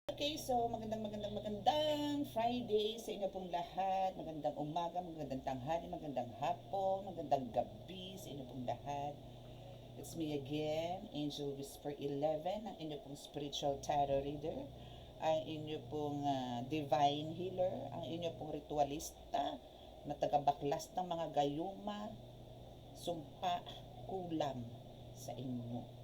Okay, so magandang Friday sa inyo pong lahat. Magandang umaga, magandang tanghali, magandang hapon, magandang gabi sa inyo pong lahat. It's me again, Angel Whisper 11, ang inyo pong spiritual tarot reader, ang inyo pong divine healer, ang inyo pong ritualista na tagabaklas ng mga gayuma, sumpa, kulam sa inyo.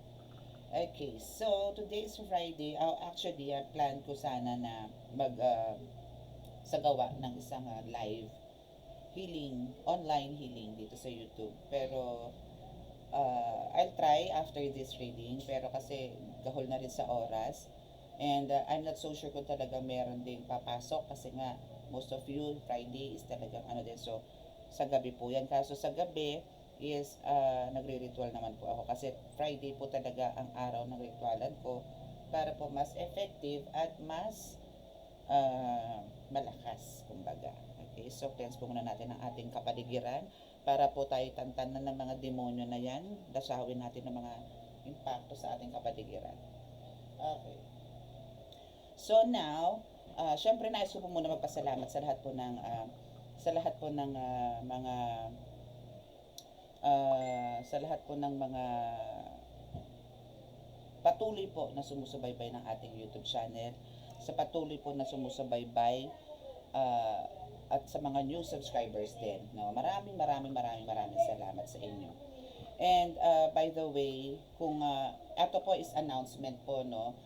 Okay, so today is Friday. Actually, plan ko sana na sagawa ng isang live healing, online healing dito sa YouTube. Pero I'll try after this reading. Pero kasi gahol na rin sa oras. And I'm not so sure kung talaga meron ding papasok kasi nga most of you Friday is talagang ano din. So sa gabi po yan. Kaso sa gabi is nagre-ritual naman po ako kasi Friday po talaga ang araw ng ritualan ko para po mas effective at mas malakas kumbaga. Okay, so cleanse po muna natin ang ating kapaligiran para po tayo tantanan ng mga demonyo na yan. Dasawin natin ng mga impacto sa ating kapaligiran. Okay. So now, syempre nais ko po muna magpasalamat sa lahat po ng mga sa lahat po ng mga patuloy po na sumusubaybay ng ating YouTube channel, sa patuloy po na sumusubaybay at sa mga new subscribers din. No? Maraming salamat sa inyo. And by the way, kung ito po is announcement po, no?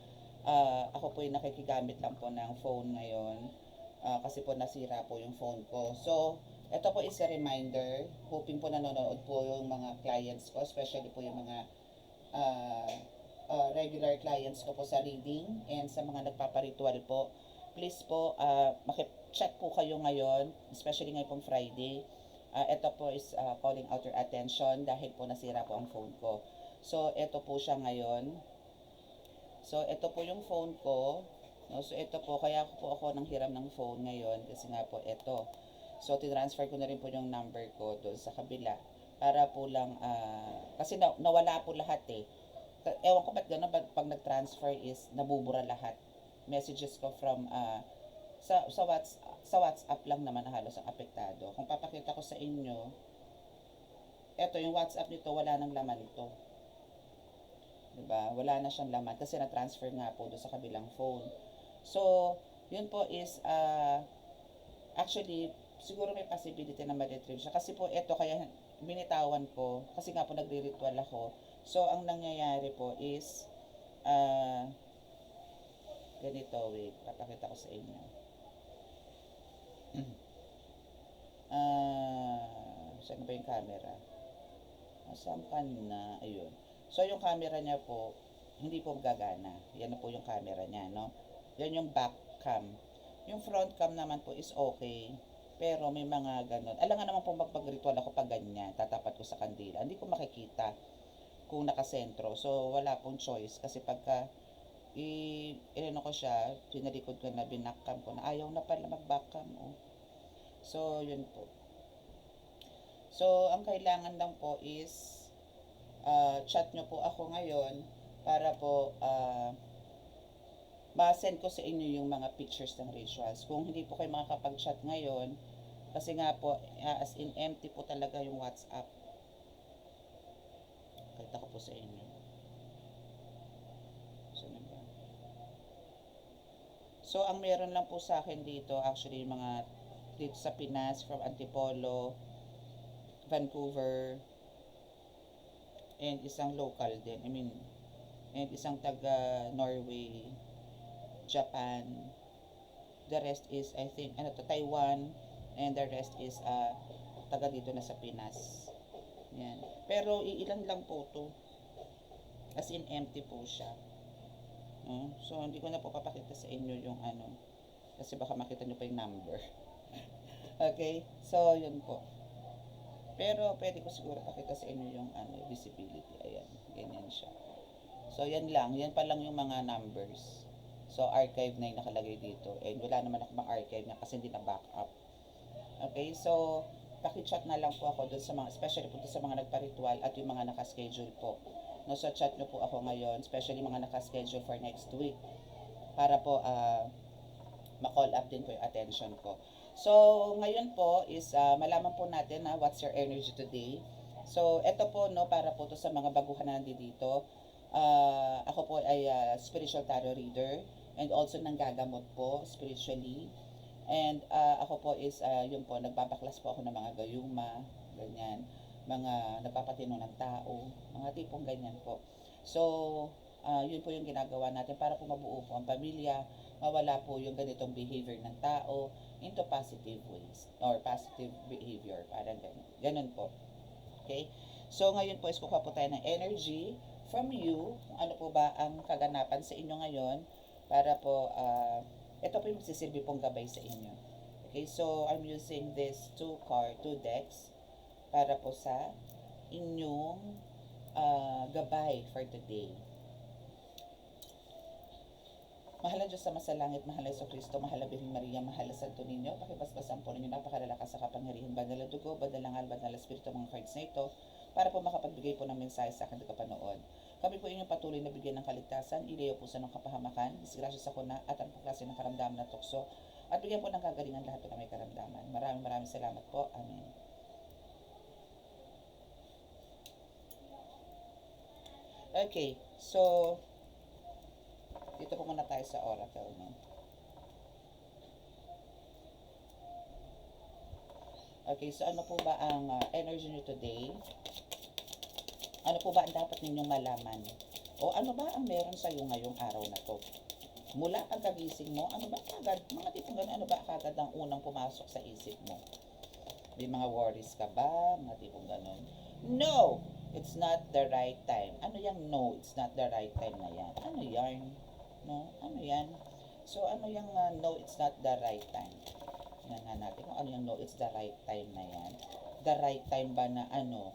Ako po yung nakikigamit lang po ng phone ngayon kasi po nasira po yung phone ko. So, ito po is a reminder. Hoping po nanonood po yung mga clients ko, especially po yung mga regular clients ko po sa reading and sa mga nagpaparitual po. Please po, makip-check po kayo ngayon, especially ngayon pong Friday. Ito po is calling out your attention dahil po nasira po ang phone ko. So, ito po siya ngayon. So, ito po yung phone ko. No? So, ito po, kaya po ako nang hiram ng phone ngayon kasi nga po ito. So, tinransfer ko na rin po yung number ko doon sa kabila para po lang, kasi nawala po lahat eh. Ewan ko ba't gano'n, pag nag-transfer is nabubura lahat. Messages ko from, sa WhatsApp lang naman na halos ang apektado. Kung papakita ko sa inyo, eto yung WhatsApp nito, wala nang laman ito. Diba? Wala na siyang laman kasi na-transfer nga po doon sa kabilang phone. So, yun po is, actually, siguro may possibility na ma-retrieve siya. Kasi po, ito, kaya binitawan ko, kasi nga po nagre-ritual ako. So, ang nangyayari po is, ganito, wait, papakita ko sa inyo. Saan ba yung camera? Saan ka na? Ayun. So, yung camera niya po, hindi po gagana. Yan na po yung camera niya, no? Yan yung back cam. Yung front cam naman po is okay. Pero may mga ganun. Alam nga naman po magpag-ritual ako pag ganyan. Tatapat ko sa kandila. Hindi ko makikita kung nakasentro. So, wala pong choice. Kasi pagka inano ko siya, pinalikod ko na, binakcam ko na, ayaw na pala mag-backcam. Oh. So, yun po. So, ang kailangan lang po is chat nyo po ako ngayon para po ma-send ko sa inyo yung mga pictures ng rituals. Kung hindi po kayo makakapag-chat ngayon, kasi nga po, as in empty po talaga yung WhatsApp. Kita ko po sa inyo. So, ang meron lang po sa akin dito, actually, yung mga dito sa Pinas, from Antipolo, Vancouver, and isang local din. I mean, and isang taga Norway, Japan. The rest is, I think, Taiwan, and the rest is taga dito na sa Pinas. Yan. Pero iilan lang po to. As in empty po siya. So, hindi ko na po papakita sa inyo yung ano. Kasi baka makita nyo pa yung number. Okay? So, yun po. Pero, pwede ko siguro pakita sa inyo yung visibility. Ayan. Ganyan siya. So, yan lang. Yan pa lang yung mga numbers. So, archive na yung nakalagay dito. And wala naman ako ma-archive na kasi hindi na backup. Okay? So, paki-chat na lang po ako dun sa mga, especially po dun sa mga nagpa-ritual at yung mga nakaschedule po. No, so chat nyo po ako ngayon, especially mga nakaschedule for next week. para po ma-call up din po yung attention ko. So, ngayon po is malaman po natin na what's your energy today. So, ito po, no, para po to sa mga baguhan na nandito. Ako po ay spiritual tarot reader and also nanggagamot po spiritually. And ako po is, yun po, nagbabaklas po ako ng mga gayuma, ganyan, mga nagpapatino ng tao, mga tipong ganyan po. So, yun po yung ginagawa natin para po mabuo po ang pamilya, mawala po yung ganitong behavior ng tao into positive ways or positive behavior, parang ganun. Ganun po. Okay? So, ngayon po is kukuha po tayo ng energy from you. Ano po ba ang kaganapan sa inyo ngayon para po, ito po yung magsisilbi pong gabay sa inyo. Okay? So, I'm using this two decks para po sa inyong gabay for today. Mahal na Diyos sa masalangit, mahal na Kristo, mahal na Birhen Maria, mahal na Santo Niño, pakibasbasan po ninyo napakalalakas sa kapangyarihan, banal na dugo, banal na ngal, banal na espiritu, mga cards na ito, para po makapagbigay po ng mensahe sa akin kapanood. Kami po inyong patuloy na bigyan ng kaligtasan, ilayo po sa ng kapahamakan, disgrasya sa kuna, at ang klase ng karamdaman na tukso, at bigyan po ng kagalingan lahat po na may karamdaman. Maraming salamat po. Amen. Okay, so, dito po muna tayo sa oracle, no? Okay, so ano po ba ang energy nyo today? Ano po ba ang dapat ninyong malaman? O ano ba ang meron sa iyo ngayong araw na to? Mula pagkagising mo, ano ba agad, mga tipong gano'n, ano ba agad ang unang pumasok sa isip mo? May mga worries ka ba? Mga tipong gano'n. No! It's not the right time. Ano yung no, it's not the right time na yan? Ano yan? No? Ano yan? So, ano yung no, it's not the right time? Tingnan nga natin kung ano yung no, it's the right time na yan. The right time ba na ano,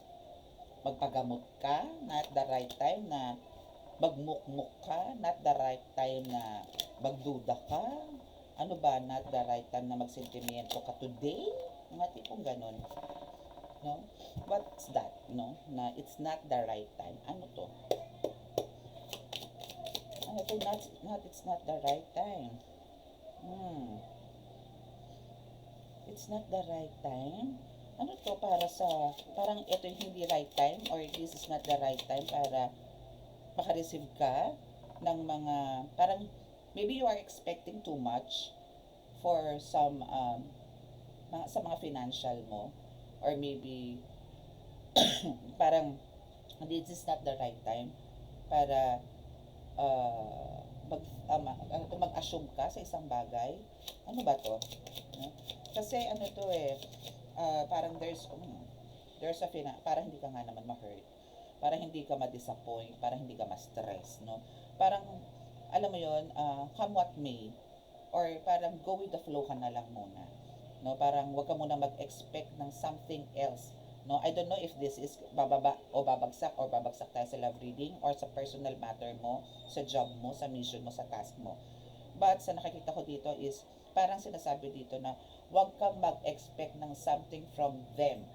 magpagamot ka? Not the right time na magmukmuk ka? Not the right time na magduda ka? Ano ba, not the right time na magsentimiento ka today? Mga tipong ganun. No? What's that? No? Na it's not the right time. Ano to? Ano to? It's not the right time. It's not the right time. Ano to para sa, parang ito yung hindi right time or this is not the right time para makareceive ka ng mga, parang maybe you are expecting too much for some, sa mga financial mo or maybe parang this is not the right time para mag-assume ka sa isang bagay. Ano ba to? No? Kasi ano to parang there's a para hindi ka nga naman ma-hurt, para hindi ka ma-disappoint, para hindi ka ma-stress, no? Parang alam mo yon, come what may, or parang go with the flow ka na lang muna, no? Parang wag ka muna mag-expect ng something else, no? I don't know if this is bababa o babagsak or babagsak tayo sa love reading or sa personal matter mo, sa job mo, sa mission mo, sa task mo. But sa nakikita ko dito is parang sinasabi dito na huwag kang mag-expect ng something from them,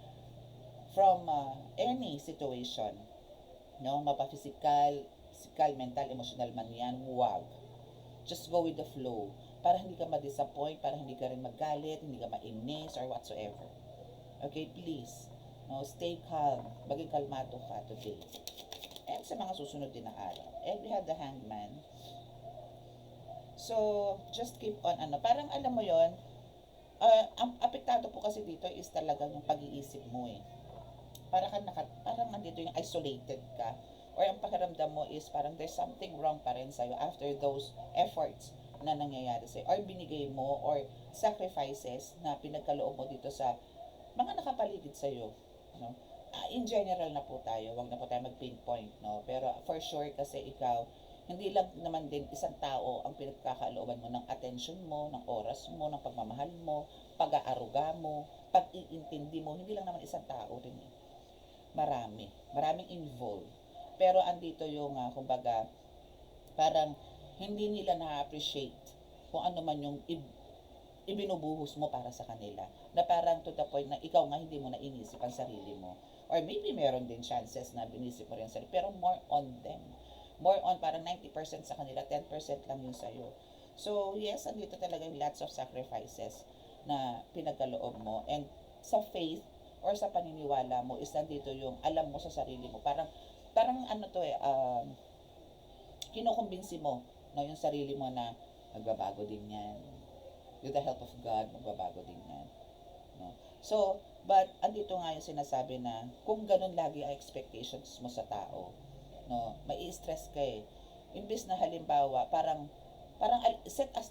from any situation, no? Mapa-physical, mental, emotional man yan, huwag. Just go with the flow para hindi ka ma-disappoint, para hindi ka rin magalit, hindi ka ma-inis or whatsoever. Okay, please, no? Stay calm, maging kalmado ka today and sa mga susunod din na araw. And we have the Hangman. So, just keep on, parang alam mo yon, ang apektado po kasi dito is talaga yung pag-iisip mo parang nandito yung isolated ka, or ang pakiramdam mo is parang there's something wrong pa rin sa'yo after those efforts na nangyayari sa'yo, or binigay mo, or sacrifices na pinagkaloob mo dito sa mga nakapaligid sa'yo, no? In general na po tayo, wag na po tayo mag-pinpoint, no? Pero for sure kasi ikaw, hindi lang naman din isang tao ang pinagkakalooban mo ng attention mo, ng oras mo, ng pagmamahal mo, pag-aaruga mo, pag-iintindi mo. Hindi lang naman isang tao rin maraming involved. Pero andito yung kumbaga parang hindi nila na-appreciate kung ano man yung ibinubuhos mo para sa kanila, na parang to the point na ikaw nga hindi mo na inisip ang sarili mo, or maybe meron din chances na binisip mo rin sarili, pero more on them, more on parang 90% sa kanila, 10% lang yung sa'yo. So, yes, andito talaga yung lots of sacrifices na pinagkaloob mo. And sa faith or sa paniniwala mo is nandito yung alam mo sa sarili mo. Parang ano to kinukumbinsi mo no, yung sarili mo na magbabago din yan. With the help of God, magbabago din yan. No? So, but andito nga yung sinasabi na kung ganun lagi ang expectations mo sa tao, no, mai-stress ka eh. Imbis na halimbawa, parang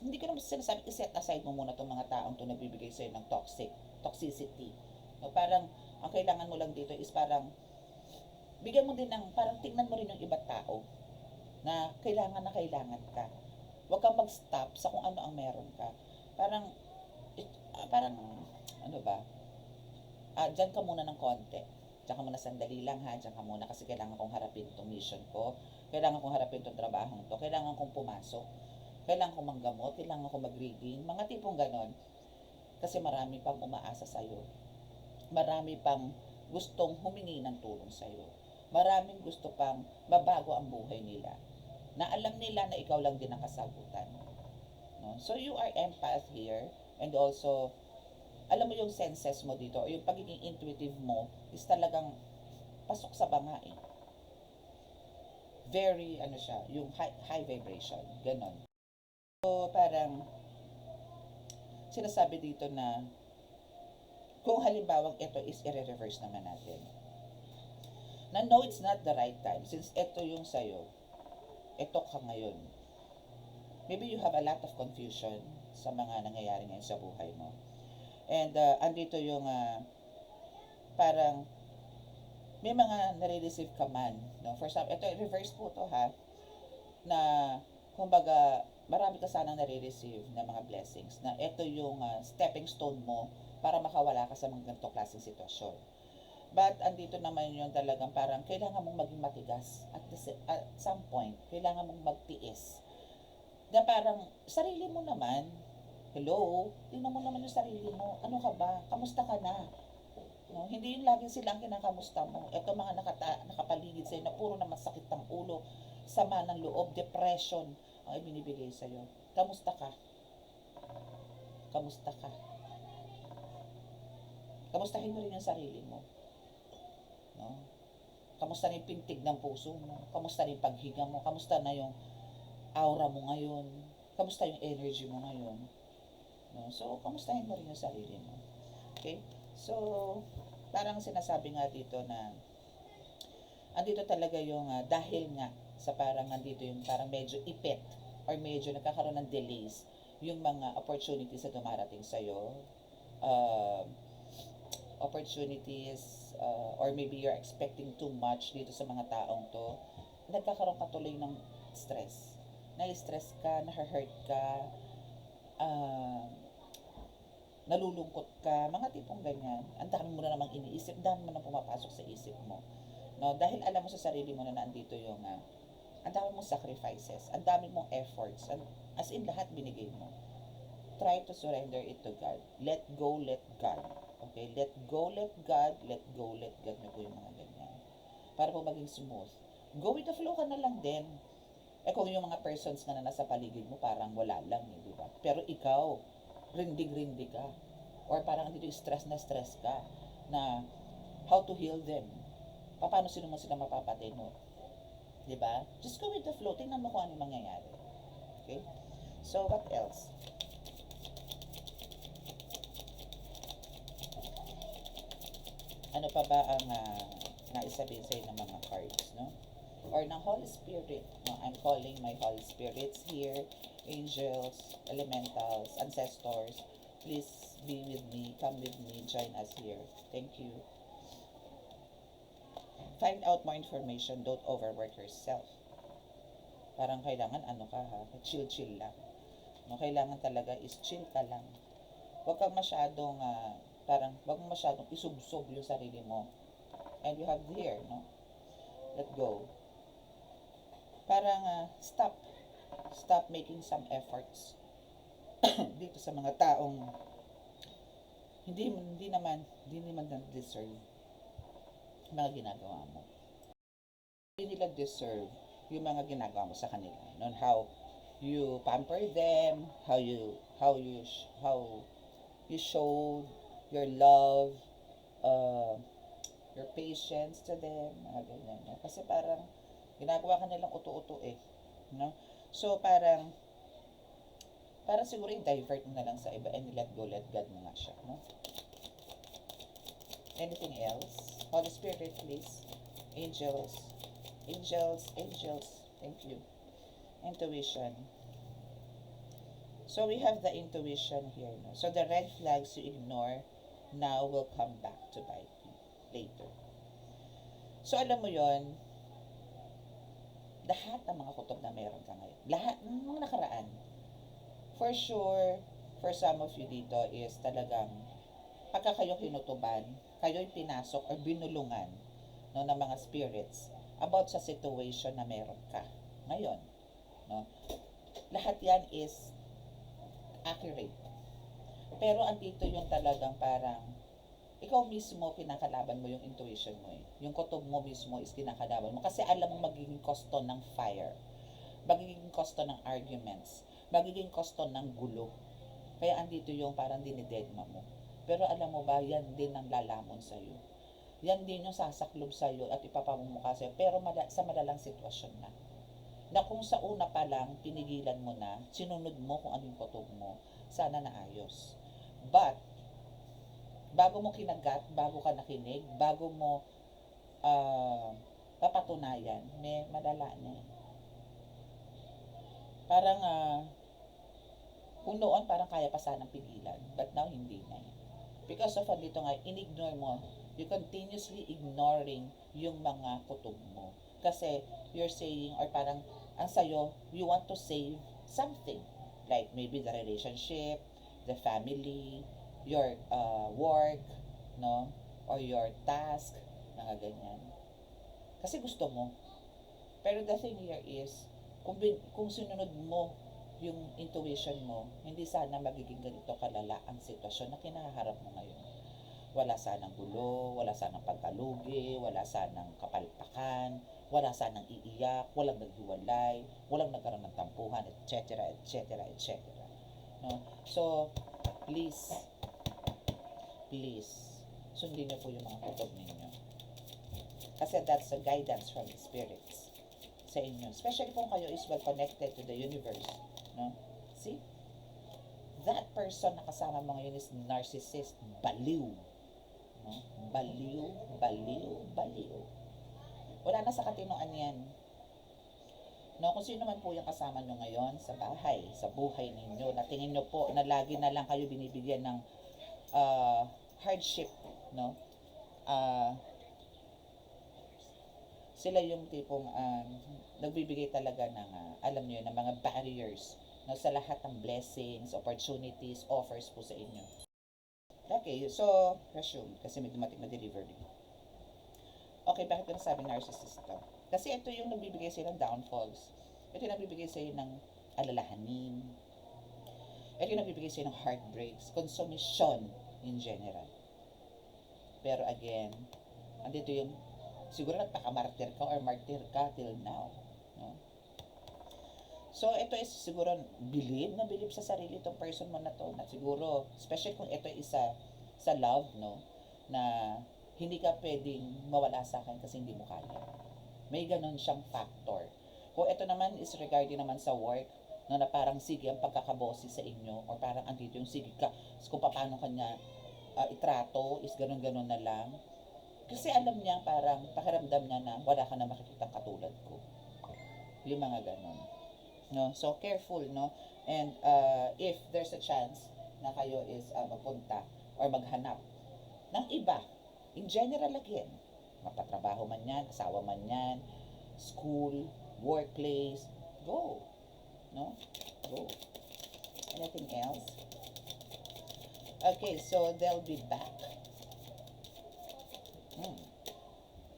hindi ko naman sinasabi i-set aside mo muna itong mga taong to nagbibigay sa'yo ng toxicity. No, parang ang kailangan mo lang dito is parang bigyan mo din ng, parang tignan mo rin yung ibang tao na kailangan ka. Huwag kang mag-stop sa kung ano ang meron ka. Parang, parang, ano ba, dyan ka muna ng konti. Dyan ka muna sandali lang ha, dyan ka muna kasi kailangan kong harapin itong mission ko. Kailangan kong harapin itong trabahong to. Kailangan kong pumasok. Kailangan kong manggamot. Kailangan kong mag-reading. Mga tipong ganon. Kasi marami pang umaasa sa'yo. Marami pang gustong humingi ng tulong sa'yo. Maraming gusto pang mabago ang buhay nila. Na alam nila na ikaw lang din ang kasagutan. No? So you are empath here and also alam mo yung senses mo dito o yung pagiging intuitive mo is talagang pasok sa banga eh. Very ano siya, yung high vibration, ganon. So parang sinasabi dito na kung halimbawang ito is i-reverse naman natin. Na no, it's not the right time since ito yung sayo. Ito ka ngayon. Maybe you have a lot of confusion sa mga nangyayari ngayon sa buhay mo. And andito yung parang may mga nare-receive ka man. No? For example, ito reverse po to ha, na kumbaga marami ka sanang nare-receive na mga blessings na ito yung stepping stone mo para makawala ka sa mga ganitong klaseng sitwasyon. But andito naman yung talagang parang kailangan mong maging matigas at some point. Kailangan mong magtiis. Na parang sarili mo naman, hello, tingnan mo naman yung sarili mo. Ano ka ba? Kamusta ka na? No, hindi yung laging silang kinakamusta mo. Ito mga nakapaligid sa'yo na puro naman sakit ng ulo, sama ng loob, depression ang ibinibigay sa'yo. Kamusta ka? Kamusta ka? Kamustahin mo rin yung sarili mo. No? Kamusta na yung pintig ng puso mo? Kamusta na yung paghinga mo? Kamusta na yung aura mo ngayon? Kamusta yung energy mo ngayon? No? So, kamustahin mo rin yung sarili mo. Okay? So, parang sinasabi nga dito na andito talaga yung dahil nga sa parang andito yung parang medyo ipit or medyo nagkakaroon ng delays yung mga opportunities na dumarating sa'yo. Opportunities or maybe you're expecting too much dito sa mga taong to. Nagkakaroon ka tuloy ng stress. Na-stress ka, na-hurt ka, nalulungkot ka, mga tipong ganyan. Ang dami mo na namang iniisip, dami mo na pumapasok sa isip mo. No, dahil alam mo sa sarili mo na nandito yung ang dami mong sacrifices, ang dami mong efforts, as in lahat binigay mo. Try to surrender it to God. Let go, let God. Okay? Let go, let God. Let go, let God na po yung mga ganyan. Para po maging smooth. Go with the flow ka na lang din. Eh kung yung mga persons na nasa paligid mo parang wala lang eh, di ba? Pero ikaw, rindig-rindig ka. Or parang dito stress na stress ka na how to heal them. Paano sino mo sila mapapatay mo? Diba? Just go with the flow. Tingnan mo kung ano mangyayari. Okay? So, what else? Ano pa ba ang naisabihin sa'yo ng mga cards, no? Or ng Holy Spirit. No? I'm calling my Holy Spirits here, angels, elementals, ancestors. Please be with me, come with me, join us here. Thank you. Find out more information, don't overwork yourself. Parang kailangan ano ka ha, chill lang. No, kailangan talaga is chill ka lang. Huwag kang masyadong huwag mo masyadong isubsob yung sarili mo. And you have here, no? Let go. Parang stop making some efforts dito sa mga taong hindi naman deserve mga ginagawa mo. Hindi nila deserve yung mga ginagawa mo sa kanila. No? How you pamper them, how you show your love, uh, your patience to them, mga ganyan. No? Kasi parang ginagawa ka nilang uto-uto eh. No? So parang siguro i-divert mo na lang sa iba and let God mo nga siya. No? Anything else? Holy Spirit, please. Angels. Angels, angels. Thank you. Intuition. So we have the intuition here. No? So the red flags you ignore now will come back to bite you later. So alam mo yon, lahat ng mga kutob na meron ka ngayon, lahat ng mga nakaraan, for sure, for some of you dito is talagang pagka kayo kinutuban, kayo'y pinasok or binulungan no, ng mga spirits about sa situation na meron ka ngayon. No? Lahat yan is accurate. Pero andito yung talagang parang ikaw mismo kinakalaban mo yung intuition mo eh. Yung kutob mo mismo is kinakalaban mo kasi alam mo magiging kosto ng fire. Magiging kosto ng arguments. Magiging kosto ng gulo. Kaya andito yung parang dinidedma mo. Pero alam mo ba, yan din ang lalamon sa'yo. Yan din yung sasaklob sa'yo at ipapamumukha sa'yo. Pero sa malalang sitwasyon na. Na kung sa una pa lang, pinigilan mo na, sinunod mo kung anong kutob mo, sana naayos. But, bago mo kinagat, bago ka nakinig, bago mo papatunayan, may madala na eh. Parang, kung noon parang kaya pa sanang pigilan, but now hindi na eh. Because of andito nga, in-ignore mo, you continuously ignoring yung mga kutob mo. Kasi you're saying, or parang, ang sayo, you want to save something. Like maybe the relationship, the family, your work, no? Or your task, mga ganyan. Kasi gusto mo. Pero the thing here is, kung sinunod mo yung intuition mo, hindi sana magiging ganito kalala ang sitwasyon na kinaharap mo ngayon. Wala sanang gulo, wala sanang pagkalugi, wala sanang kapalpakan, wala sanang iiyak, walang naghiwalay, walang nagkaroon ng tampuhan, etc., etc., etc. No? So, please, sundin niyo po yung mga kutob ninyo. Kasi that's a guidance from the spirits sa inyo. Especially kung kayo is well connected to the universe. No? See? That person na kasama mo ngayon is narcissist, baliw. No? Baliw, baliw, baliw. Wala na sa katinoan yan. No, kung sino man po yung kasama nyo ngayon sa bahay, sa buhay ninyo, na tingin nyo po na lagi na lang kayo binibigyan ng hardship, no? Sila yung tipong nagbibigay talaga ng, alam nyo, ng mga barriers, no, sa lahat ng blessings, opportunities, offers po sa inyo. Okay, so, resume, kasi may dumating na delivery. Okay, bakit ko nasabi narcissist to? Kasi ito yung nagbibigay sa'yo ng downfalls. Ito yung nagbibigay sa'yo ng alalahanin. Ito yung nagbibigay sa'yo ng heartbreaks, consumption in general. Pero again, andito yung, siguro nagpaka-martyr ka or martyr ka till now. No? So, ito is siguro believe sa sarili itong person mo na to. Na siguro, especially kung ito isa sa love, no? Na hindi ka pwedeng mawala sa akin kasi hindi mo kaya. May ganun siyang factor. Kung ito naman is regarding naman sa work, no, na parang sige ang pagkakabosi sa inyo or parang andito yung sige ka, kung paano kanya itrato is ganun-ganun na lang. Kasi alam niya parang pakiramdam niya na wala ka na makikitang katulad ko. Yung mga ganun. No? So careful, no? And if there's a chance na kayo is magpunta or maghanap ng iba, in general again, mapatrabaho man yan, asawa man yan, school, workplace, go. No? Go. Anything else? Okay, so they'll be back.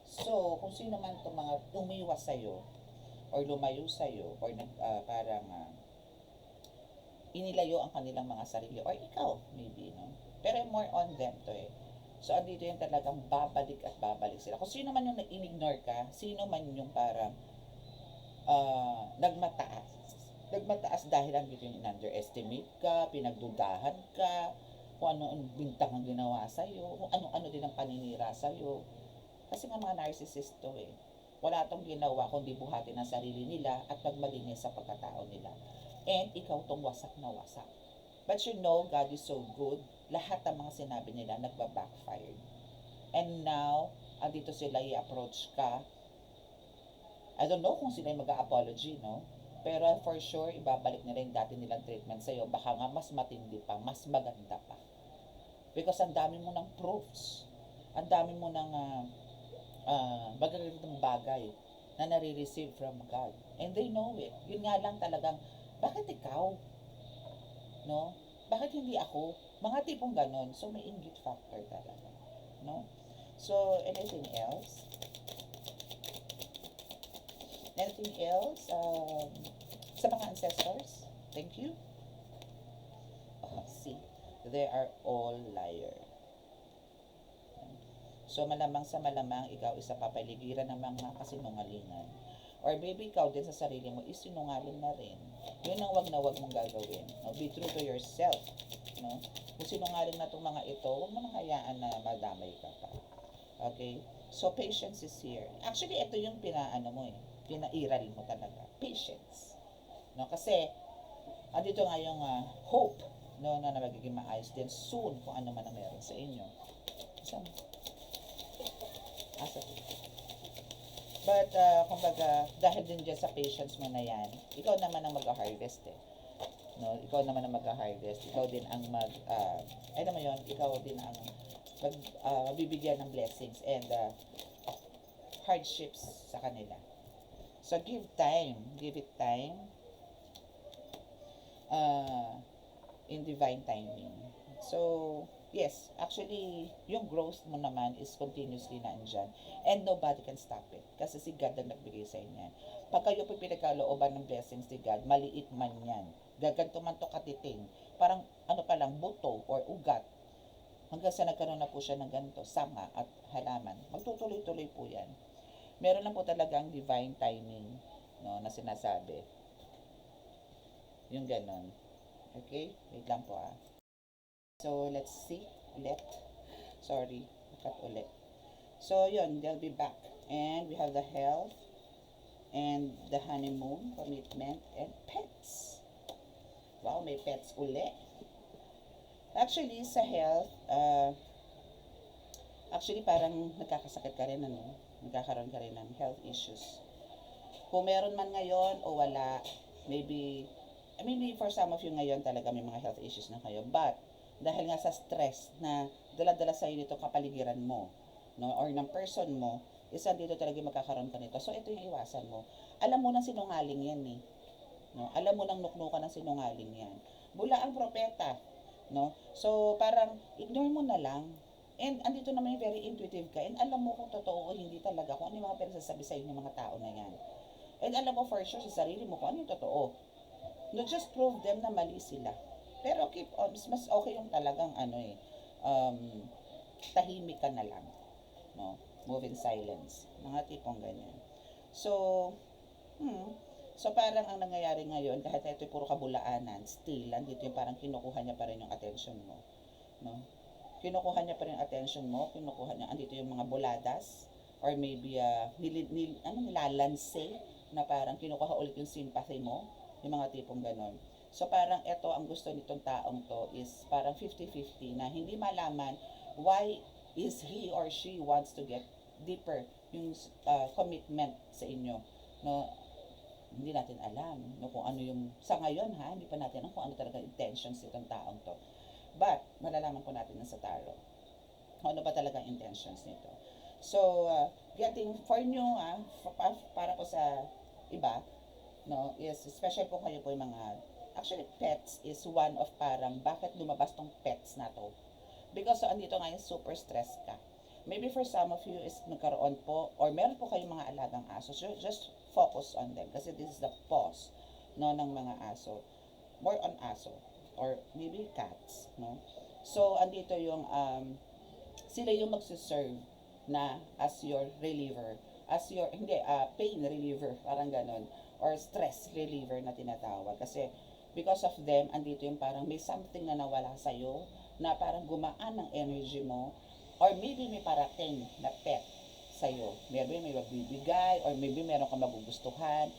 So, kung sino man itong mga umiwas sa'yo, or lumayo sa'yo, or parang inilayo ang kanilang mga sarili, or ikaw, maybe, no? Pero more on them to eh. So, andito yung talagang babalik at babalik sila. Kung sino man yung in-ignore ka, sino man yung parang nagmataas, nagmataas dahil ang yung in-underestimate ka, pinagdudahan ka, kung ano ang bintang ang ginawa sa'yo, kung ano-ano din ang paninira sa'yo. Kasi nga mga narcissist to eh. Wala tong ginawa kundi buhatin ang sarili nila at magmalinis sa pagkatao nila. And ikaw tong wasak na wasak. But you know, God is so good. Lahat ng mga sinabi nila nagba-backfire. And now, andito sila i-approach ka. I don't know kung sila mag-a-apology, no? Pero for sure, ibabalik nila yung dati nilang treatment sa'yo. Baka nga mas matindi pa, mas maganda pa. Because ang dami mo ng proofs. Ang dami mo ng magagandang bagay na nare-receive from God. And they know it. Yun nga lang talagang, bakit ikaw? No? Bakit hindi ako? Mga tipong ganon. So, may inggit factor talaga. No? So, anything else? Anything else? Sa mga ancestors? Thank you. See, they are all liar. So, malamang sa malamang, ikaw isa papaligiran ng mga kasinungalingan. Or maybe ikaw din sa sarili mo, isinungaling na rin. Yun ang wag na wag mong gagawin. No? Be true to yourself. No? Kung sinungaling na itong mga ito, huwag mo nang hayaan na madamay ka pa. Okay? So, patience is here. Actually, ito yung pinairal mo talaga. Patience. No? Kasi, andito nga yung hope, no, na magiging maayos din soon kung ano man ang meron sa inyo. So, but, kumbaga, dahil din dyan sa patience mo na yan, ikaw naman ang mag-harvest eh. No? Ikaw naman ang mag-harvest. Ikaw din ang alam mo yun, ikaw din ang bibigyan ng blessings and hardships sa kanila. So, give it time in divine timing. So, yes, actually, yung growth mo naman is continuously nandyan. And nobody can stop it. Kasi si God ang nagbigay sa inyo. Pag kayo po pinagkalooban ng blessings ni God, maliit man yan. Gaganto man to katiting. Parang, pa lang, buto or ugat. Hanggang sa nagkaroon na po siya ng ganito, sanga at halaman. Magtutuloy-tuloy po yan. Meron lang po talagang divine timing, no, na sinasabi. Yung ganon. Okay? Wait lang po So, let's see ulit. Sorry, cut ulit. So, yun, they'll be back. And we have the health and the honeymoon, commitment, and pets. Wow, may pets ulit. Actually, sa health, actually parang nagkakasakit ka rin, nagkakaroon ka rin ng health issues. Kung meron man ngayon o wala, maybe for some of you ngayon talaga may mga health issues na kayo. But, dahil nga sa stress na dala-dala sa iyo nito kapaligiran mo, no, or ng person mo, isa dito talaga magkakaroon ka nito. So, ito yung iwasan mo. Alam mo nang sinungaling yan eh. No? Alam mo nang nuknukan ng sinungaling yan. Bula ang propeta. No? So, parang ignore mo na lang. And andito naman yung very intuitive ka. And alam mo kung totoo o hindi talaga kung ano yung mga pinagsasabi sa inyo mga tao na yan. And alam mo for sure sa sarili mo kung ano yung totoo. No, just prove them na mali sila. Pero keep on, mas okay yung talagang tahimik ka na lang. No? Move in silence. Mga tipong ganyan. So, so parang ang nangyayari ngayon, kahit ito puro kabulaanan, still, andito yung parang kinukuha niya pa rin yung attention mo. No? Kinukuha niya pa rin yung attention mo, andito yung mga buladas, or maybe, nilalanse, na parang kinukuha ulit yung sympathy mo, yung mga tipong ganon. So parang ito ang gusto nitong taong to is parang 50-50 na hindi malaman why is he or she wants to get deeper yung commitment sa inyo. No, hindi natin alam no, kung ano yung sa ngayon hindi pa natin alam kung ano talaga intentions nitong taong to. But malalaman po natin sa tarot kung ano ba talaga intentions nito. So getting for new para po sa iba, no, is especially po kayo po yung mga actually, pets is one of parang bakit lumabas tong pets na to. Because andito nga yung super stress ka. Maybe for some of you is nagkaroon po or meron po kayong mga alagang aso. So just focus on them kasi this is the pause no, ng mga aso. More on aso or maybe cats. No? So andito yung sila yung magsiserve na as your reliever. As your, pain reliever. Parang ganon. or stress reliever na tinatawag. Kasi because of them, andito yung parang may something na nawala sa'yo, na parang gumaan ng energy mo, or maybe may parating na pet sa'yo. Maybe may magbibigay, or maybe meron kang magugustuhan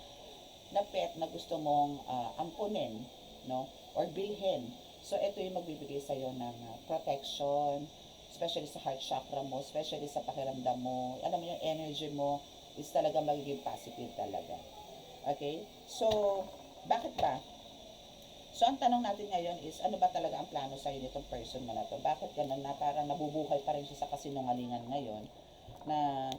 na pet na gusto mong ampunin, no? Or bilhin. So, ito yung magbibigay sa'yo ng protection, especially sa heart chakra mo, especially sa pakiramdam mo. Alam mo yung energy mo is talaga magiging positive talaga. Okay? So, bakit ba? So, ang tanong natin ngayon is, ano ba talaga ang plano sa'yo nitong person mo na to? Bakit ganun na parang nabubuhay pa rin siya sa kasinungalingan ngayon na,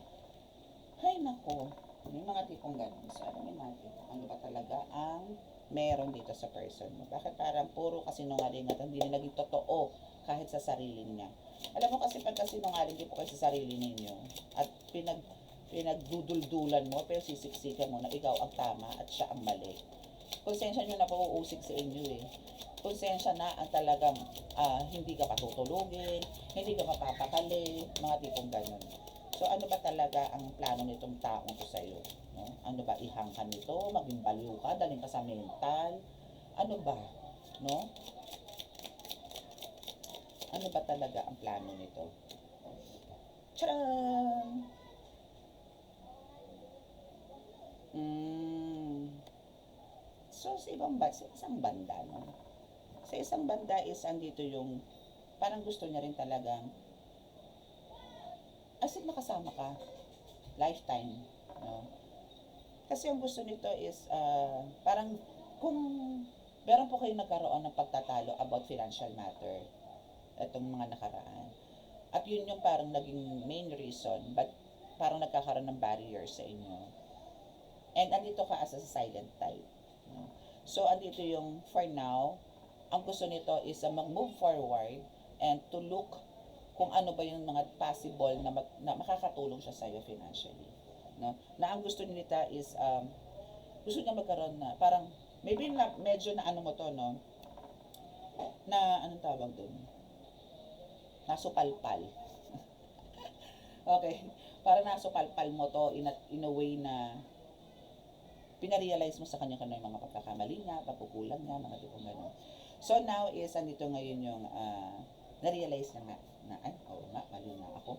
hay nako, may mga tipong ganun. So, alamin natin, ano ba talaga ang meron dito sa person mo? Bakit parang puro kasinungalingan at hindi na naging totoo kahit sa sarili niya? Alam mo kasi pag kasinungaling din po kayo sa sarili ninyo at pinagduduldulan mo pero sisiksikan mo na ikaw ang tama at siya ang mali. Konsensya nyo na po uusig sa inyo eh. Konsensya na ang talagang hindi ka patutulugin, hindi ka mapapakali, mga tipong ganun. So ano ba talaga ang plano nitong taong to sa'yo? No? Ano ba ihangkan nito? Maging baliw ka? Daling ka sa mental? Ano ba? No? Ano ba talaga ang plano nito? Tcharam! So sa isang banda, no? Sa isang banda is andito yung parang gusto niya rin talagang as in makasama ka lifetime, no? Kasi ang gusto nito is parang kung meron po kayo nagkaroon ng pagtatalo about financial matter itong mga nakaraan. At yun yung parang naging main reason but parang nagkakaroon ng barrier sa inyo. And andito ka as a silent type. No? So andito yung for now, ang gusto nito is mag-move forward and to look kung ano ba yung mga possible na makakatulong siya sa'yo financially. No? Na ang gusto nita is, gusto niya magkaroon na, parang, maybe na, medyo na ano mo to, no? Na, anong tawag dun? Nasupalpal. Okay. Parang nasupalpal mo to in a way na pinarealize mo sa kanya kung ano yung mga pagkakamali niya, pagkukulang niya, mga tipong gano'n. So now is, andito ngayon yung, na-realize na nga, na ay, oo nga, mali nga ako.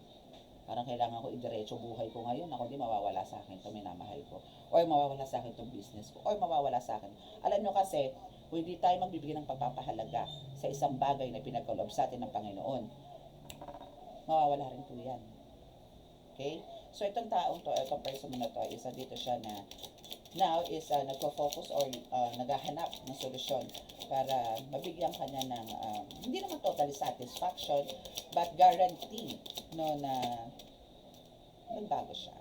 Parang kailangan ko idiretso buhay ko ngayon. Ako di mawawala sa akin 'to minamahal ko. Or mawawala sa akin 'tong business ko. Or mawawala sa akin. Alam nyo kasi, kung hindi tayo magbibigay ng pagpapahalaga sa isang bagay na pinagkaloob sa atin ng Panginoon, mawawala rin po yan. Okay? So itong taong to, itong person na to, isa dito siya na now is nagko-focus or naghahanap ng solusyon para mabigyan kanya ng hindi naman totally satisfaction but guarantee no na magbago siya.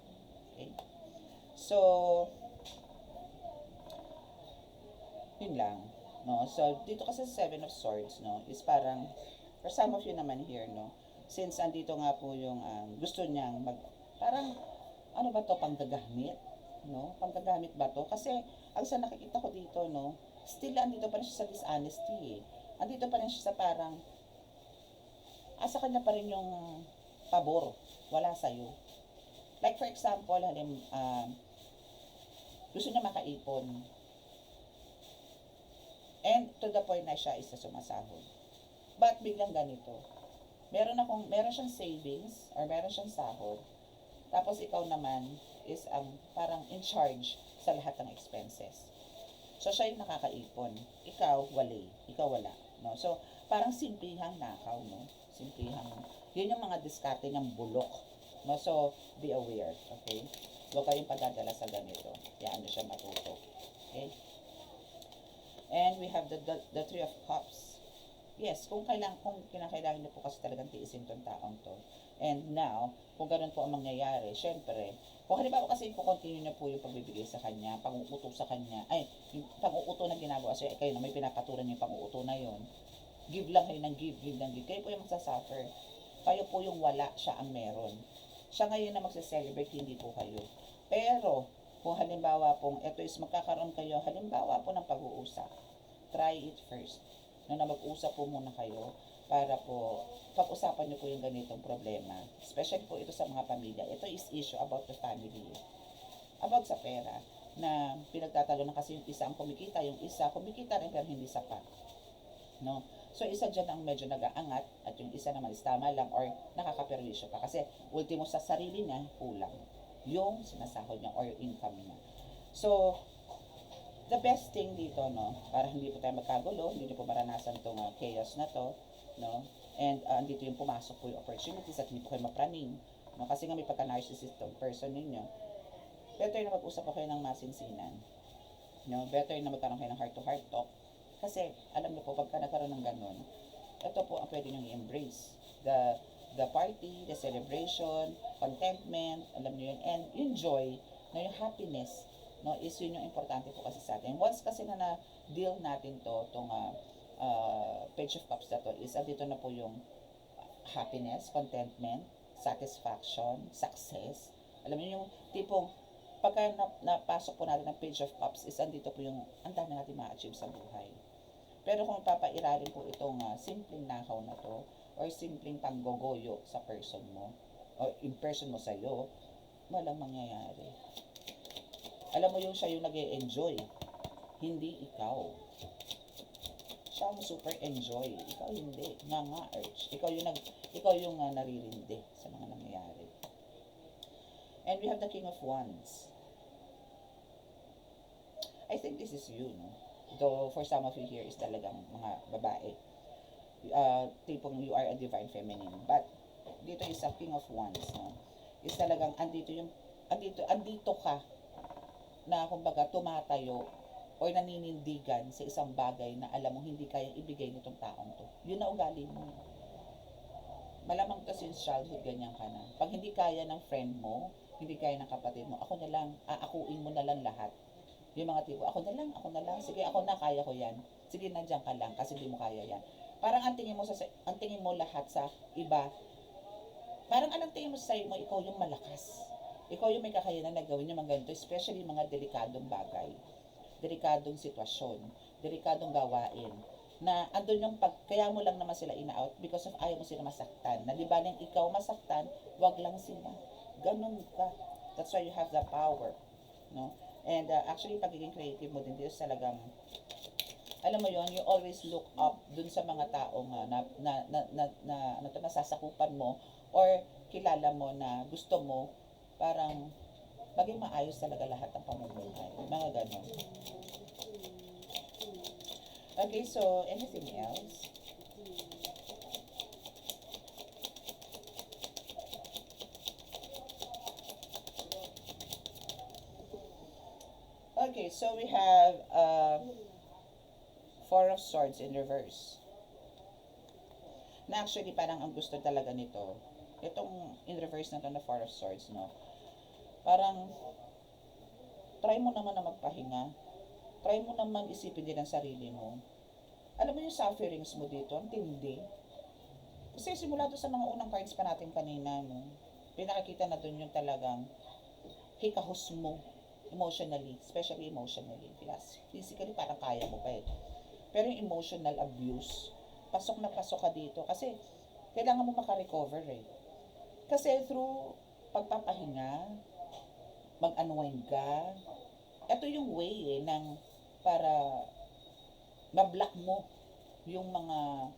Okay? So yun lang, no? So dito kasi sa Seven of Swords, no, is parang for some of you naman here, no, since andito nga po yung gusto niyang parang ano ba to, panggagamit, no? Panggagamit ba to? Kasi ang sa nakikita ko dito, no, still andito pa rin siya sa dishonesty eh. Andito pa rin siya sa parang sa kanya pa rin yung pabor, wala sa'yo. Like for example, gusto niya makaipon. And to the point na siya isa sumasahod. But biglang ganito, meron siyang savings or meron siyang sahod. Tapos ikaw naman is parang in charge sa lahat ng expenses. So siya yung nakakaipon. Ikaw wala, no? So parang simplihang nakaw, no? Simplihang. Yun yung mga diskarte ng bulok, no? So be aware, okay? Huwag kayong padadala sa ganito. Kaya ano siya matuto. Okay? And we have the Three of Cups. Yes, kung kinakailangan niyo po kasi talagang tiisin tong taong to. And now, kung ganun po ang mangyayari, syempre, kung halimbawa kasi continue niyo po yung pagbibigay sa kanya, pang-uuto sa kanya, yung pang-uuto na ginagawa, so kayo na may pinapaturan yung pang-uuto na yon, give lang kayo ng give lang give. Kayo po yung magsasuffer. Kayo po yung wala, siya ang meron. Siya ngayon na magse-celebrate, hindi po kayo. Pero, kung halimbawa pong ito is magkakaroon kayo, halimbawa po ng pag-uusap, try it first. Na mag-usap po muna kayo para po pag-usapan niyo po yung ganitong problema. Especially po ito sa mga pamilya. Ito is issue about the family. About sa pera. na pinagtatalo na kasi yung isa ang kumikita, yung isa kumikita rin pero hindi sapat, no? So isa dyan ang medyo nag-aangat at yung isa naman is tama lang or nakakaperwisyo pa kasi ultimo sa sarili niya kulang yung sinasahod niya or income niya. So the best thing dito, no, para hindi po tayo magkagulo, hindi niyo po maranasan tong chaos na to, no, and andito yung pumasok po yung opportunities at hindi po kayo mapraning, no, kasi nga may pagka-narcissist tong person ninyo. Better na mag-usap kayo ng masinsinan, no, better na magkaroon kayo ng heart-to-heart talk, kasi alam niyo po pagka nagkaroon ng ganun, ito po ang pwede nyo i-embrace, the party, the celebration, contentment, alam niyo yun, and yung joy, no, yung happiness, no, is yun yung importante po kasi sa atin. Once kasi na deal natin to, itong page of cups na to, is andito na po yung happiness, contentment, satisfaction, success. Alam niyo yung tipong pagka napasok po natin ng page of cups, is andito po yung ang dami natin ma-achieve sa buhay. Pero kung papairalin po itong simpleng nakaw na to, or simpleng panggogoyo sa person mo, or in person mo sa'yo, walang mangyayari. Alam mo yung siya yung nag-e-enjoy, hindi ikaw. Siya ang super enjoy, ikaw hindi, nga urge. Ikaw yung naririndi sa mga nangyayari. And we have the King of Wands. I think this is you, no? Though for some of you here is talagang mga babae. Tipong you are a divine feminine. But dito is a King of Wands, no? Is talagang andito ka na kumbaga tumatayo o naninindigan sa isang bagay na alam mo hindi kayang ibigay nitong taong to. Yun na ugali mo. Malamang to since childhood ganyan ka na. Pag hindi kaya ng friend mo, hindi kaya ng kapatid mo, ako na lang, aakuin mo na lang lahat. Yung mga tipo, ako na lang, sige ako na, kaya ko yan. Sige, nandiyan ka lang kasi hindi mo kaya yan. Parang ang tingin mo lahat sa iba, parang anong tingin mo sa iyo mo, ikaw yung malakas. Ikaw yung may kakayanan na gawin yung mga ganito, especially mga delikadong bagay, delikadong sitwasyon, delikadong gawain, na andun yung kaya mo lang naman sila ina-out because of ayaw mo sila masaktan. Na di ba nang ikaw masaktan, wag lang sila. Ganun ka. That's why you have the power, no? And actually, pagiging creative mo din dito talagang, alam mo yon, you always look up dun sa mga taong nasasakupan mo or kilala mo na gusto mo parang maging maayos talaga lahat ng pamumuhay. Mga ganon. Okay, so anything else? Okay, so we have Four of Swords in reverse. Na actually parang ang gusto talaga nito, itong in reverse na to na Four of Swords, no? Parang try mo naman na magpahinga. Try mo naman isipin din ang sarili mo. Alam mo yung sufferings mo dito, ang tindi. Kasi simula doon sa mga unang cards pa natin kanina, no? Pinakikita na doon yung talagang hikahos mo emotionally, especially emotionally. Yes, physically parang kaya mo pa eh. Pero yung emotional abuse, pasok na pasok ka dito kasi kailangan mo makarecover eh. Kasi through pagpapahinga, mag-unwind ka, ito yung way eh ng para ma-block mo yung mga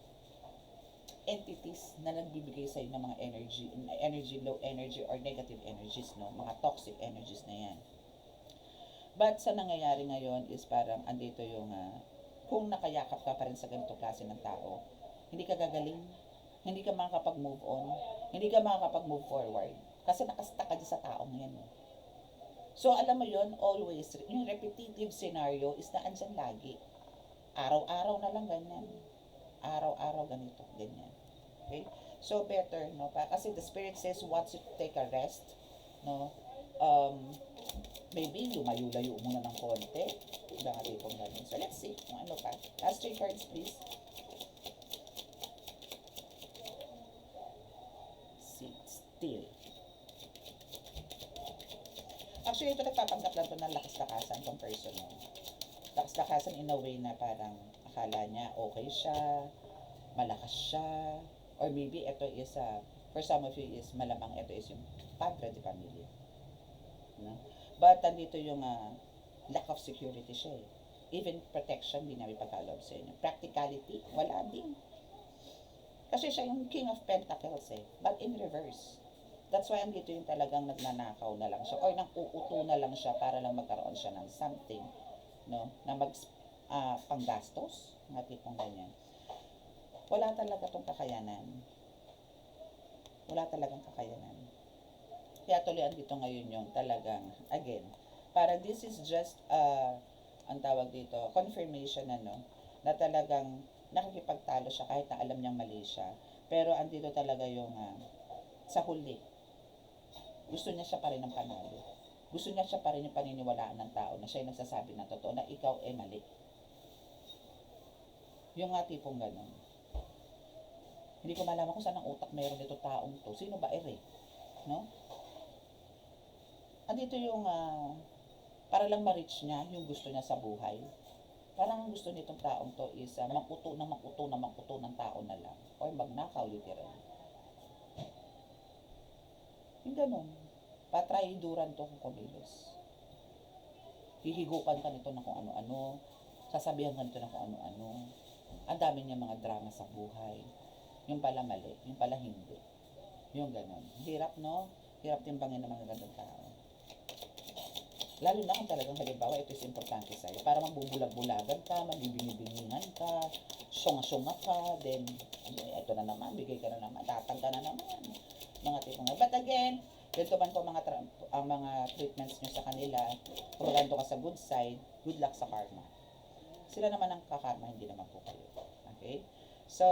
entities na nagbibigay sa'yo ng mga energy, low energy or negative energies, no? Mga toxic energies na yan. But sa nangyayari ngayon is parang andito yung kung nakayakap ka pa rin sa ganitong klase ng tao, hindi ka gagaling, hindi ka makakapag-move on, hindi ka makakapag-move forward. Kasi nakastuck ka sa taong yan. So alam mo yon, always, yung repetitive scenario is na andyan lagi. Araw-araw na lang ganyan. Araw-araw ganito, ganyan. Okay? So better, no? Kasi the spirit says once you take a rest, no? Maybe lumayo-layo muna ng konti. Mga tipong ganun. So let's see kung ano pa. Last 3 cards please. Sit still. Actually, ito nagpapanggap lang ito ng lakas-lakasan tong person mo. Lakas-lakasan in a way na parang akala niya okay siya, malakas siya, or maybe ito is, for some of you is malamang ito is yung padre de familia. No? But andito yung Lack of security siya eh. Even protection, di namin pagkaloob sa inyo. Practicality, wala din. Kasi siya yung King of Pentacles eh, but in reverse. That's why andito yung talagang nagnanakaw na lang siya or nang uuto na lang siya para lang magkaroon siya ng something, no, na panggastos, mga tipong ganyan. Wala talaga tong kakayanan. Wala talagang kakayanan. Kaya tuloy andito ngayon yung talagang, again, para this is just, ang tawag dito, confirmation na talagang nakikipagtalo siya kahit na alam niyang mali siya. Pero andito talaga yung, sa huli, gusto niya siya pa rin ng panalo. Gusto niya siya pa rin yung paniniwalaan ng tao na siya yung nagsasabi ng totoo na ikaw ay mali. Yung nga tipong ganun. Hindi ko malaman kung saan ang utak meron dito taong to. Sino ba ere? No? Andito yung para lang ma-reach niya yung gusto niya sa buhay. Parang ang gusto nitong taong to is makuto ng tao na lang. Or magnakaw literally. Yung ganun. Patraiduran to kung kumilos. Hihigupan ka nito na kung ano-ano. Sasabihan ka nito na kung ano-ano. Ang dami niya mga drama sa buhay. Yung pala mali, yung pala hindi. Yung ganun. Hirap, no? Hirap timbangin ng mga ganun tao. Lalo na kung talagang halimbawa ito is importante sa'yo. Para magbubulag-bulagan ka, magbibingi-bingingan ka, syunga-syunga ka, then, ito na naman, bigay ka na naman, tatang ka na naman. Mga tipong. But again, ganito man po ang mga treatments nyo sa kanila, kung ka sa good side, good luck sa karma. Sila naman ang kakarma, hindi naman po kayo. Okay? So,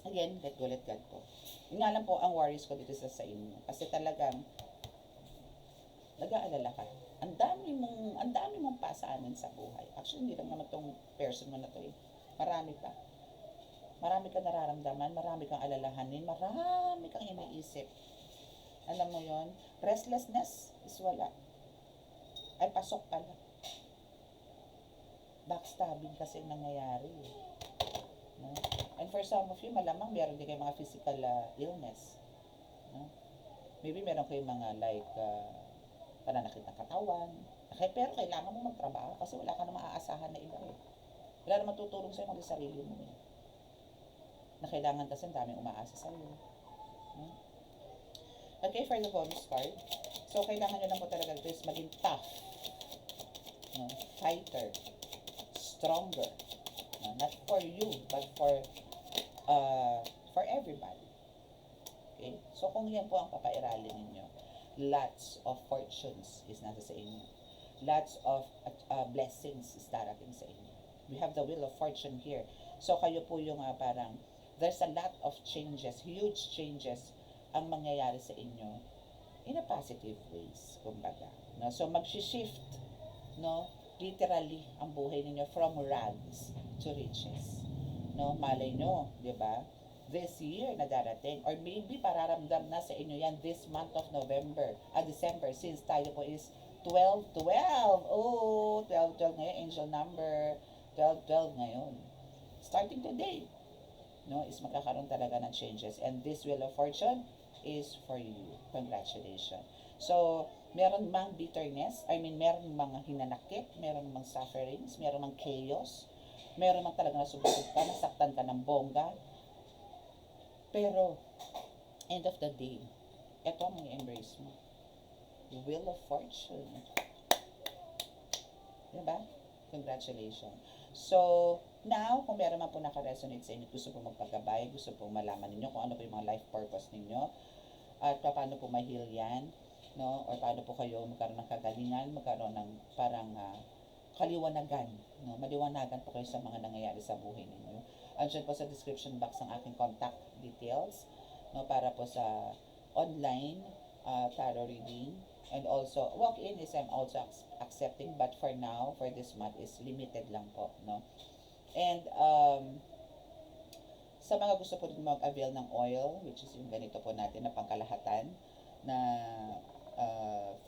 again, let go, let God po. Yun nga lang po ang worries ko dito sa inyo. Kasi talagang, nag-aalala ka. Ang dami mong pasaanan sa buhay. Actually, hindi lang naman tong person mo na to eh. Marami pa. Marami kang nararamdaman, marami kang alalahanin, marami kang iniisip. Alam mo yon, restlessness is wala. Ay, pasok pala. Backstabbing kasi nangyayari. No? And for some of you, malamang meron din kayo mga physical illness. No? Maybe meron kayo mga like pananakit ng katawan. Okay, pero kailangan mo magtrabaho kasi wala ka na maaasahan na iba eh. Wala na matutulong sa'yo mag sarili mo eh. Na kailangan kasi daming umaasa sa'yo. No? Okay, for the bonus card. So, kailangan nyo lang po talaga ito is maging tough. No? Fighter. Stronger. No? Not for you, but for everybody. Okay? So, kung yan po ang papairalin ninyo, lots of fortunes is nasa sa inyo. Lots of blessings is darating sa inyo. We have the wheel of fortune here. So, kayo po yung parang, there's a lot of changes, huge changes ang mangyayari sa inyo in a positive ways, kumbaga. No? So, mag-shift, no? Literally, ang buhay ninyo from rags to riches. No? Malay nyo, di ba? This year na darating, or maybe pararamdam na sa inyo yan this month of December, since tayo po is 12-12. Oh, 12-12 ngayon, angel number 12-12 ngayon. Starting today, no, is magkakaroon talaga ng changes. And this wheel of fortune is for you. Congratulations. So, meron mang bitterness, meron mga hinanakit, meron mang sufferings, meron mang chaos, meron mang talaga nasubukod ka, nasaktan ka ng bongga. Pero, end of the day, ito ang i-embrace mo. Wheel of fortune. Diba? Congratulations. So, now, kung meron man po naka-resonate sa inyo, gusto po magpagabay, gusto po malaman ninyo kung ano po yung mga life purpose ninyo, at paano po ma-heal yan, no? Or paano po kayo magkaroon ng kagalingan, magkaroon ng parang kaliwanagan, no? Maliwanagan po kayo sa mga nangyayari sa buhay ninyo. Andiyan po sa description box ang aking contact details, no? Para po sa online tarot reading. And also, walk-in is I'm also accepting, but for now, for this month, is limited lang po, no? And, sa mga gusto po mag-avail ng oil, which is yung ganito po natin na pangkalahatan, na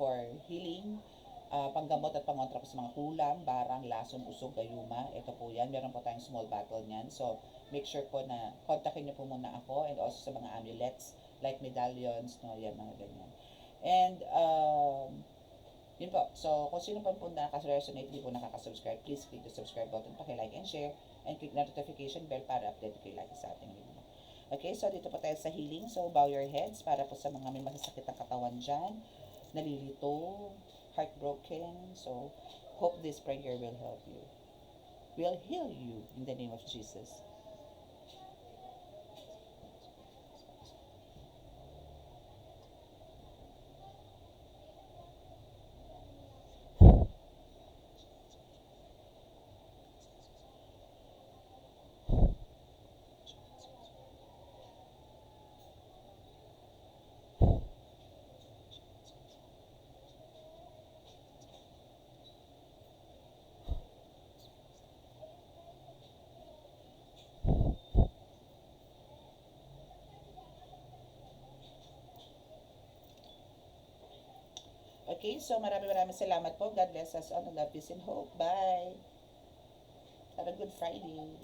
for healing, panggamot at pangontra po sa mga kulam, barang, lason, usog, gayuma, ito po yan, meron po tayong small bottle niyan, so make sure po na kontakin niyo po muna ako, and also sa mga amulets, like medallions, no, yan, mga ganyan. And, Yun po. So, kung sino pa po nakaka-resonate, hindi po nakaka-subscribe, please click the subscribe button, paki-like and share, and click the notification bell para update kayo lagi sa ating video. Okay, so dito po tayo sa healing. So, bow your heads para po sa mga may masasakit ang katawan dyan, nalilito, heartbroken. So, hope this prayer will help you. Will heal you in the name of Jesus. Okay, so maraming salamat po. God bless us all. Love, peace, and hope. Bye. Have a good Friday.